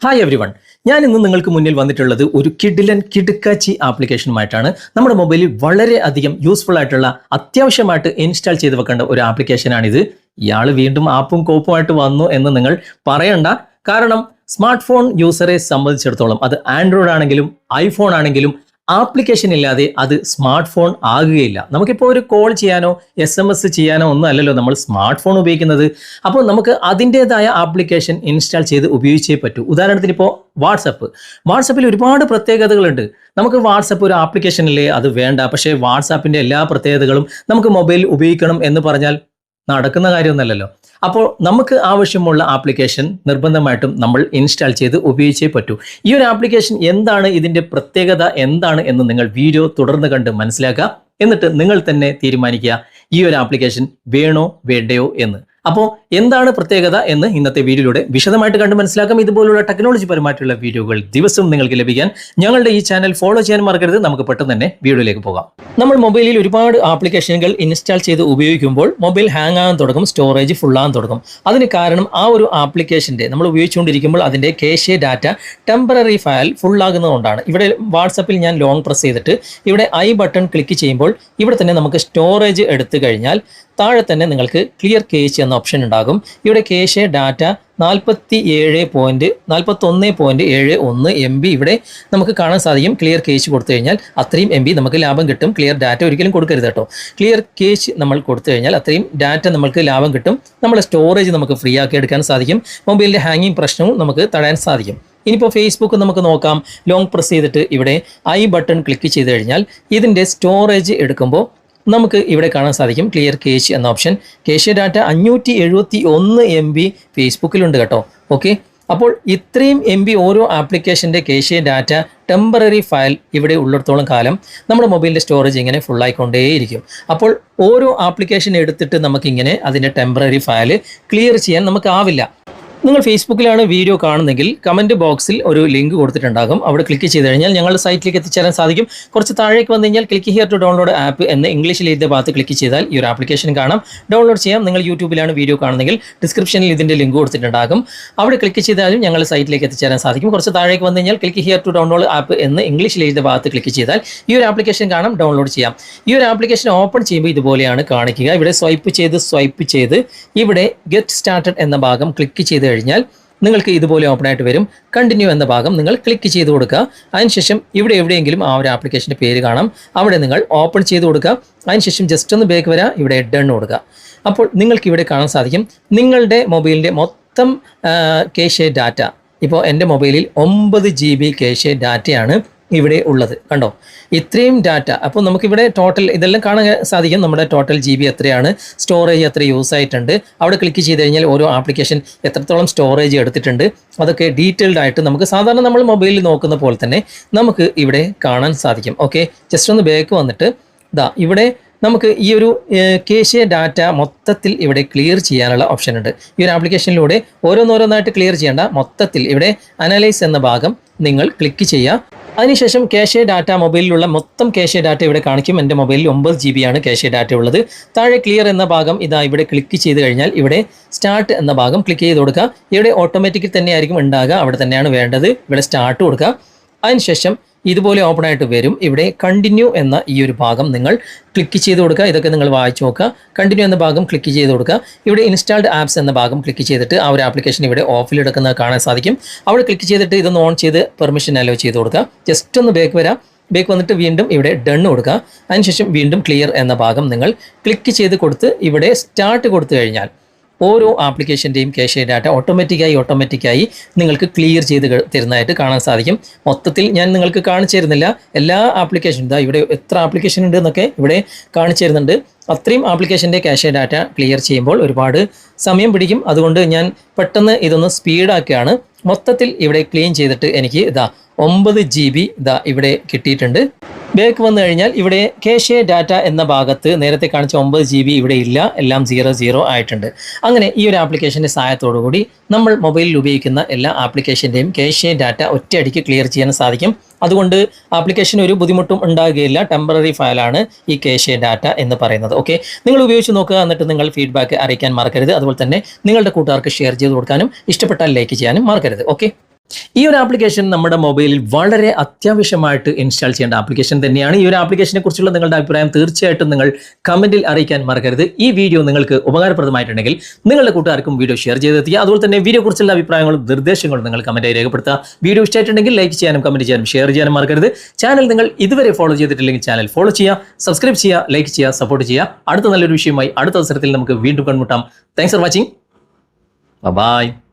Hi every one. ഞാൻ ഇന്ന് നിങ്ങൾക്ക് മുന്നിൽ വന്നിട്ടുള്ളത് ഒരു കിടുക്കാച്ചി ആപ്ലിക്കേഷനുമായിട്ടാണ്. നമ്മുടെ മൊബൈലിൽ വളരെ അധികം യൂസ്ഫുൾ ആയിട്ടുള്ള അത്യാവശ്യമായിട്ട് ഇൻസ്റ്റാൾ ചെയ്ത് വെക്കേണ്ട ഒരു ആപ്ലിക്കേഷനാണിത്. ഇയാൾ വീണ്ടും ആപ്പും കോപ്പുമായിട്ട് വന്നു എന്ന് നിങ്ങൾ പറയണ്ട. കാരണം സ്മാർട്ട് ഫോൺ യൂസറെ സംബന്ധിച്ചിടത്തോളം അത് ആൻഡ്രോയിഡ് ആണെങ്കിലും ഐഫോൺ ആണെങ്കിലും ആപ്ലിക്കേഷൻ ഇല്ലാതെ അത് സ്മാർട്ട് ഫോൺ ആകുകയില്ല. നമുക്കിപ്പോൾ ഒരു കോൾ ചെയ്യാനോ SMS ചെയ്യാനോ ഒന്നും അല്ലല്ലോ നമ്മൾ സ്മാർട്ട് ഫോൺ ഉപയോഗിക്കുന്നത്. അപ്പോൾ നമുക്ക് അതിൻ്റെതായ ആപ്ലിക്കേഷൻ ഇൻസ്റ്റാൾ ചെയ്ത് ഉപയോഗിച്ചേ പറ്റൂ. ഉദാഹരണത്തിന് ഇപ്പോൾ വാട്സപ്പിൽ ഒരുപാട് പ്രത്യേകതകളുണ്ട്. നമുക്ക് വാട്സപ്പ് ഒരു ആപ്ലിക്കേഷനില്ലേ അത് വേണ്ട. പക്ഷേ വാട്സാപ്പിൻ്റെ എല്ലാ പ്രത്യേകതകളും നമുക്ക് മൊബൈൽ ഉപയോഗിക്കണം എന്ന് പറഞ്ഞാൽ നടക്കുന്ന കാര്യമൊന്നുമല്ലല്ലോ. അപ്പോൾ നമുക്ക് ആവശ്യമുള്ള ആപ്ലിക്കേഷൻ നിർബന്ധമായിട്ടും നമ്മൾ ഇൻസ്റ്റാൾ ചെയ്ത് ഉപയോഗിച്ചേ പറ്റൂ. ഈ ഒരു ആപ്ലിക്കേഷൻ എന്താണ്, ഇതിൻ്റെ പ്രത്യേകത എന്താണ് എന്ന് നിങ്ങൾ വീഡിയോ തുടർന്ന് കണ്ട് മനസ്സിലാക്കുക. എന്നിട്ട് നിങ്ങൾ തന്നെ തീരുമാനിക്കുക ഈ ഒരു ആപ്ലിക്കേഷൻ വേണോ വേണ്ടയോ എന്ന്. അപ്പോൾ എന്താണ് പ്രത്യേകത എന്ന് ഇന്നത്തെ വീഡിയോയിലൂടെ വിശദമായിട്ട് കണ്ട് മനസ്സിലാക്കാം. ഇതുപോലുള്ള ടെക്നോളജി പരമായിട്ടുള്ള വീഡിയോകൾ ദിവസവും നിങ്ങൾക്ക് ലഭിക്കാൻ ഞങ്ങളുടെ ഈ ചാനൽ ഫോളോ ചെയ്യാൻ മറക്കരുത്. നമുക്ക് പെട്ടെന്ന് തന്നെ വീഡിയോയിലേക്ക് പോകാം. നമ്മൾ മൊബൈലിൽ ഒരുപാട് ആപ്ലിക്കേഷനുകൾ ഇൻസ്റ്റാൾ ചെയ്ത് ഉപയോഗിക്കുമ്പോൾ മൊബൈൽ ഹാങ് ആകാൻ തുടങ്ങും, സ്റ്റോറേജ് ഫുള്ളാകാൻ തുടങ്ങും. അതിന് കാരണം ആ ഒരു ആപ്ലിക്കേഷൻ്റെ നമ്മൾ ഉപയോഗിച്ചുകൊണ്ടിരിക്കുമ്പോൾ അതിൻ്റെ കേഷെ ഡാറ്റ ടെമ്പററി ഫയൽ ഫുള്ളാകുന്നതുകൊണ്ടാണ്. ഇവിടെ വാട്സപ്പിൽ ഞാൻ ലോങ് പ്രസ് ചെയ്തിട്ട് ഇവിടെ ഐ ബട്ടൺ ക്ലിക്ക് ചെയ്യുമ്പോൾ ഇവിടെ തന്നെ നമുക്ക് സ്റ്റോറേജ് എടുത്തു കഴിഞ്ഞാൽ താഴെ തന്നെ നിങ്ങൾക്ക് ക്ലിയർ കേഷ് എന്ന ഓപ്ഷൻ ഉണ്ടാകും. ഇവിടെ കേഷെ ഡാറ്റ 41.71 MB ഇവിടെ നമുക്ക് കാണാൻ സാധിക്കും. ക്ലിയർ കേഷ് കൊടുത്തു കഴിഞ്ഞാൽ അത്രയും MB നമുക്ക് ലാഭം കിട്ടും. ക്ലിയർ ഡാറ്റ ഒരിക്കലും കൊടുക്കരുത് കേട്ടോ. ക്ലിയർ കേഷ് നമ്മൾ കൊടുത്തു കഴിഞ്ഞാൽ അത്രയും ഡാറ്റ നമുക്ക് ലാഭം കിട്ടും. നമ്മുടെ സ്റ്റോറേജ് നമുക്ക് ഫ്രീ ആക്കി എടുക്കാൻ സാധിക്കും. മൊബൈലിൻ്റെ ഹാങ്ങിങ് പ്രശ്നവും നമുക്ക് തടയാൻ സാധിക്കും. ഇനിയിപ്പോൾ ഫേസ്ബുക്ക് നമുക്ക് നോക്കാം. ലോങ് പ്രസ് ചെയ്തിട്ട് ഇവിടെ ഐ ബട്ടൺ ക്ലിക്ക് ചെയ്ത് കഴിഞ്ഞാൽ ഇതിൻ്റെ സ്റ്റോറേജ് എടുക്കുമ്പോൾ നമുക്ക് ഇവിടെ കാണാൻ സാധിക്കും ക്ലിയർ കേഷ് എന്ന ഓപ്ഷൻ. കേഷ് ഡാറ്റ 571 MB ഫേസ്ബുക്കിലുണ്ട് കേട്ടോ. ഓക്കെ, അപ്പോൾ ഇത്രയും MB ഓരോ ആപ്ലിക്കേഷൻ്റെ കേഷ് ഡാറ്റ ടെമ്പററി ഫയൽ ഇവിടെ ഉള്ളിടത്തോളം കാലം നമ്മുടെ മൊബൈലിൻ്റെ സ്റ്റോറേജ് ഇങ്ങനെ ഫുള്ളായിക്കൊണ്ടേയിരിക്കും. അപ്പോൾ ഓരോ ആപ്ലിക്കേഷൻ എടുത്തിട്ട് നമുക്കിങ്ങനെ അതിൻ്റെ ടെമ്പററി ഫയൽ ക്ലിയർ ചെയ്യാൻ നമുക്കാവില്ല. നിങ്ങൾ ഫേസ്ബുക്കിലാണ് വീഡിയോ കാണുന്നെങ്കിൽ കമൻറ്റ് ബോക്സിൽ ഒരു ലിങ്ക് കൊടുത്തിട്ടുണ്ടാകും. അവിടെ ക്ലിക്ക് ചെയ്ത് കഴിഞ്ഞാൽ ഞങ്ങളുടെ സൈറ്റിലേക്ക് എത്തിച്ചേരാൻ സാധിക്കും. കുറച്ച് താഴേക്ക് വന്നു കഴിഞ്ഞാൽ click here to download app എന്ന് ഇംഗ്ലീഷിൽ എഴുതിയ ഭാഗത്ത് ക്ലിക്ക് ചെയ്താൽ ഈ ഒരു ആപ്ലിക്കേഷൻ കാണാം, ഡൗൺലോഡ് ചെയ്യാം. നിങ്ങൾ യൂട്യൂബിലാണ് വീഡിയോ കാണുന്നെങ്കിൽ ഡിസ്ക്രിപ്ഷനിൽ ഇതിൻ്റെ ലിങ്ക് കൊടുത്തിട്ടുണ്ടാകും. അവിടെ ക്ലിക്ക് ചെയ്താലും ഞങ്ങളുടെ സൈറ്റിലേക്ക് എത്തിച്ചേരാൻ സാധിക്കും. കുറച്ച് താഴേക്ക് വന്നു കഴിഞ്ഞാൽ click here to download app എന്ന് ഇംഗ്ലീഷിൽ എഴുതിയ ഭാഗത്ത് ക്ലിക്ക് ചെയ്താൽ ഈ ഒരു ആപ്ലിക്കേഷൻ കാണാം, ഡൗൺലോഡ് ചെയ്യാം. ഈ ഒരു ആപ്ലിക്കേഷൻ ഓപ്പൺ ചെയ്യുമ്പോൾ ഇതുപോലെയാണ് കാണിക്കുക. ഇവിടെ സ്വൈപ്പ് ചെയ്ത് ഇവിടെ ഗെറ്റ് സ്റ്റാർട്ടഡ് എന്ന ഭാഗം ക്ലിക്ക് ചെയ്ത് കഴിഞ്ഞാൽ നിങ്ങൾക്ക് ഇതുപോലെ ഓപ്പൺ ആയിട്ട് വരും. കണ്ടിന്യൂ എന്ന ഭാഗം നിങ്ങൾ ക്ലിക്ക് ചെയ്ത് കൊടുക്കുക. അതിനുശേഷം ഇവിടെ എവിടെയെങ്കിലും ആ ഒരു ആപ്ലിക്കേഷൻ്റെ പേര് കാണാം, അവിടെ നിങ്ങൾ ഓപ്പൺ ചെയ്ത് കൊടുക്കുക. അതിനുശേഷം ജസ്റ്റ് ഒന്ന് ബാക്ക് വരാം, ഇവിടെ ഡൺ കൊടുക്കുക. അപ്പോൾ നിങ്ങൾക്ക് ഇവിടെ കാണാൻ സാധിക്കും നിങ്ങളുടെ മൊബൈലിൻ്റെ മൊത്തം കേഷെ ഡാറ്റ. ഇപ്പോൾ എൻ്റെ മൊബൈലിൽ 9 GB കേഷെ ഡാറ്റയാണ് ഇവിടെ ഉള്ളത്. കണ്ടോ, ഇത്രയും ഡാറ്റ. അപ്പോൾ നമുക്കിവിടെ ടോട്ടൽ ഇതെല്ലാം കാണാൻ സാധിക്കും. നമ്മുടെ ടോട്ടൽ GB എത്രയാണ്, സ്റ്റോറേജ് എത്ര യൂസ് ആയിട്ടുണ്ട്. അവിടെ ക്ലിക്ക് ചെയ്ത് കഴിഞ്ഞാൽ ഓരോ ആപ്ലിക്കേഷൻ എത്രത്തോളം സ്റ്റോറേജ് എടുത്തിട്ടുണ്ട് അതൊക്കെ ഡീറ്റെയിൽഡ് ആയിട്ട് നമുക്ക് സാധാരണ നമ്മൾ മൊബൈലിൽ നോക്കുന്ന പോലെ തന്നെ നമുക്ക് ഇവിടെ കാണാൻ സാധിക്കും. ഓക്കെ, ജസ്റ്റ് ഒന്ന് ബാക്ക് വന്നിട്ട് ഇവിടെ നമുക്ക് ഈ ഒരു കേഷെ ഡാറ്റ മൊത്തത്തിൽ ഇവിടെ ക്ലിയർ ചെയ്യാനുള്ള ഓപ്ഷൻ ഉണ്ട്. ഈ ഒരു ആപ്ലിക്കേഷനിലൂടെ ഓരോന്നോരോന്നായിട്ട് ക്ലിയർ ചെയ്യേണ്ട, മൊത്തത്തിൽ ഇവിടെ അനലൈസ് എന്ന ഭാഗം നിങ്ങൾ ക്ലിക്ക് ചെയ്യുക. അതിനുശേഷം കേഷെ ഡാറ്റ മൊബൈലിലുള്ള മൊത്തം കേഷെ ഡാറ്റ ഇവിടെ കാണിക്കും. എൻ്റെ മൊബൈലിൽ 9 GB ആണ് കേഷെ ഡാറ്റ ഉള്ളത്. താഴെ ക്ലിയർ എന്ന ഭാഗം ഇവിടെ ക്ലിക്ക് ചെയ്ത് കഴിഞ്ഞാൽ ഇവിടെ സ്റ്റാർട്ട് എന്ന ഭാഗം ക്ലിക്ക് ചെയ്ത് കൊടുക്കുക. ഇവിടെ ഓട്ടോമാറ്റിക്കലി തന്നെയായിരിക്കും ഉണ്ടാകുക, അവിടെ തന്നെയാണ് വേണ്ടത്. ഇവിടെ സ്റ്റാർട്ട് കൊടുക്കുക. അതിനുശേഷം ഇതുപോലെ ഓപ്പൺ ആയിട്ട് വരും. ഇവിടെ കണ്ടിന്യൂ എന്ന ഈ ഒരു ഭാഗം നിങ്ങൾ ക്ലിക്ക് ചെയ്ത് കൊടുക്കുക. ഇതൊക്കെ നിങ്ങൾ വായിച്ചു നോക്കുക. കണ്ടിന്യൂ എന്ന ഭാഗം ക്ലിക്ക് ചെയ്ത് കൊടുക്കുക. ഇവിടെ ഇൻസ്റ്റാൾഡ് ആപ്സ് എന്ന ഭാഗം ക്ലിക്ക് ചെയ്തിട്ട് ആ ഒരു ആപ്ലിക്കേഷൻ ഇവിടെ ഓഫിൽ എടുക്കുന്നത് കാണാൻ സാധിക്കും. അവിടെ ക്ലിക്ക് ചെയ്തിട്ട് ഇതൊന്ന് ഓൺ ചെയ്ത് പെർമിഷൻ അലോ ചെയ്ത് കൊടുക്കുക. ജസ്റ്റ് ഒന്ന് ബാക്ക് വരാം. ബാക്ക് വന്നിട്ട് വീണ്ടും ഇവിടെ ഡൺ കൊടുക്കുക. അതിനുശേഷം വീണ്ടും ക്ലിയർ എന്ന ഭാഗം നിങ്ങൾ ക്ലിക്ക് ചെയ്ത് കൊടുത്ത് ഇവിടെ സ്റ്റാർട്ട് കൊടുത്തു കഴിഞ്ഞാൽ ഓരോ ആപ്ലിക്കേഷൻ്റെയും കേഷെ ഡാറ്റ ഓട്ടോമാറ്റിക്കായി നിങ്ങൾക്ക് ക്ലിയർ ചെയ്ത് തരുന്നതായിട്ട് കാണാൻ സാധിക്കും. മൊത്തത്തിൽ ഞാൻ നിങ്ങൾക്ക് കാണിച്ചു തരുന്നില്ല, എല്ലാ ആപ്ലിക്കേഷനും ഇവിടെ എത്ര ആപ്ലിക്കേഷൻ ഉണ്ട് എന്നൊക്കെ ഇവിടെ കാണിച്ചു തരുന്നുണ്ട്. അത്രയും ആപ്ലിക്കേഷൻ്റെ കേഷെ ഡാറ്റ ക്ലിയർ ചെയ്യുമ്പോൾ ഒരുപാട് സമയം പിടിക്കും. അതുകൊണ്ട് ഞാൻ പെട്ടെന്ന് ഇതൊന്ന് സ്പീഡാക്കുകയാണ്. മൊത്തത്തിൽ ഇവിടെ ക്ലീൻ ചെയ്തിട്ട് എനിക്ക് 9 GB ഇവിടെ കിട്ടിയിട്ടുണ്ട്. ബാക്ക് വന്നു കഴിഞ്ഞാൽ ഇവിടെ കേഷെ ഡാറ്റ എന്ന ഭാഗത്ത് നേരത്തെ കാണിച്ച 9 GB ഇവിടെ ഇല്ല, എല്ലാം 00 ആയിട്ടുണ്ട്. അങ്ങനെ ഈ ഒരു ആപ്ലിക്കേഷൻ്റെ സഹായത്തോടു കൂടി നമ്മൾ മൊബൈലിൽ ഉപയോഗിക്കുന്ന എല്ലാ ആപ്ലിക്കേഷൻ്റെയും കേഷെ ഡാറ്റ ഒറ്റയടിക്ക് ക്ലിയർ ചെയ്യാൻ സാധിക്കും. അതുകൊണ്ട് ആപ്ലിക്കേഷന് ഒരു ബുദ്ധിമുട്ടും ഉണ്ടാകുകയില്ല. ടെമ്പററി ഫയലാണ് ഈ കേഷെ ഡാറ്റ എന്ന് പറയുന്നത്. ഓക്കെ, നിങ്ങൾ ഉപയോഗിച്ച് നോക്കുക. എന്നിട്ട് നിങ്ങൾ ഫീഡ്ബാക്ക് അറിയിക്കാൻ മറക്കരുത്. അതുപോലെ തന്നെ നിങ്ങളുടെ കൂട്ടുകാർക്ക് ഷെയർ ചെയ്ത് കൊടുക്കാനും ഇഷ്ടപ്പെട്ടാൽ ലൈക്ക് ചെയ്യാനും മറക്കരുത്. ഓക്കെ. ഈ ഒരു ആപ്ലിക്കേഷൻ നമ്മുടെ മൊബൈലിൽ വളരെ അത്യാവശ്യമായിട്ട് ഇൻസ്റ്റാൾ ചെയ്യേണ്ട ആപ്ലിക്കേഷൻ തന്നെയാണ്. ഈ ഒരു ആപ്ലിക്കേഷനെ കുറിച്ചുള്ള നിങ്ങളുടെ അഭിപ്രായം തീർച്ചയായിട്ടും നിങ്ങൾ കമന്റിൽ അറിയിക്കാൻ മറക്കരുത്. ഈ വീഡിയോ നിങ്ങൾക്ക് ഉപകാരപ്രദമായിട്ടുണ്ടെങ്കിൽ നിങ്ങളുടെ കൂട്ടുകാർക്കും വീഡിയോ ഷെയർ ചെയ്തെത്തിക്കുക. അതുപോലെ തന്നെ വീഡിയോ കുറിച്ചുള്ള അഭിപ്രായങ്ങളും നിർദ്ദേശങ്ങളും നിങ്ങൾ കമന്റായി രേഖപ്പെടുത്തുക. വീഡിയോ ഇഷ്ടമായിട്ടുണ്ടെങ്കിൽ ലൈക്ക് ചെയ്യാനും കമന്റ് ചെയ്യാനും ഷെയർ ചെയ്യാനും മറക്കരുത്. ചാനൽ നിങ്ങൾ ഇതുവരെ ഫോളോ ചെയ്തിട്ടില്ലെങ്കിൽ ചാനൽ ഫോളോ ചെയ്യുക, സബ്സ്ക്രൈബ് ചെയ്യുക, ലൈക്ക് ചെയ്യുക, സപ്പോർട്ട് ചെയ്യുക. അടുത്ത നല്ലൊരു വിഷയമായി അടുത്ത അവസരത്തിൽ നമുക്ക് വീണ്ടും കണ്ടുമുട്ടാം. Thanks for watching. ബൈ.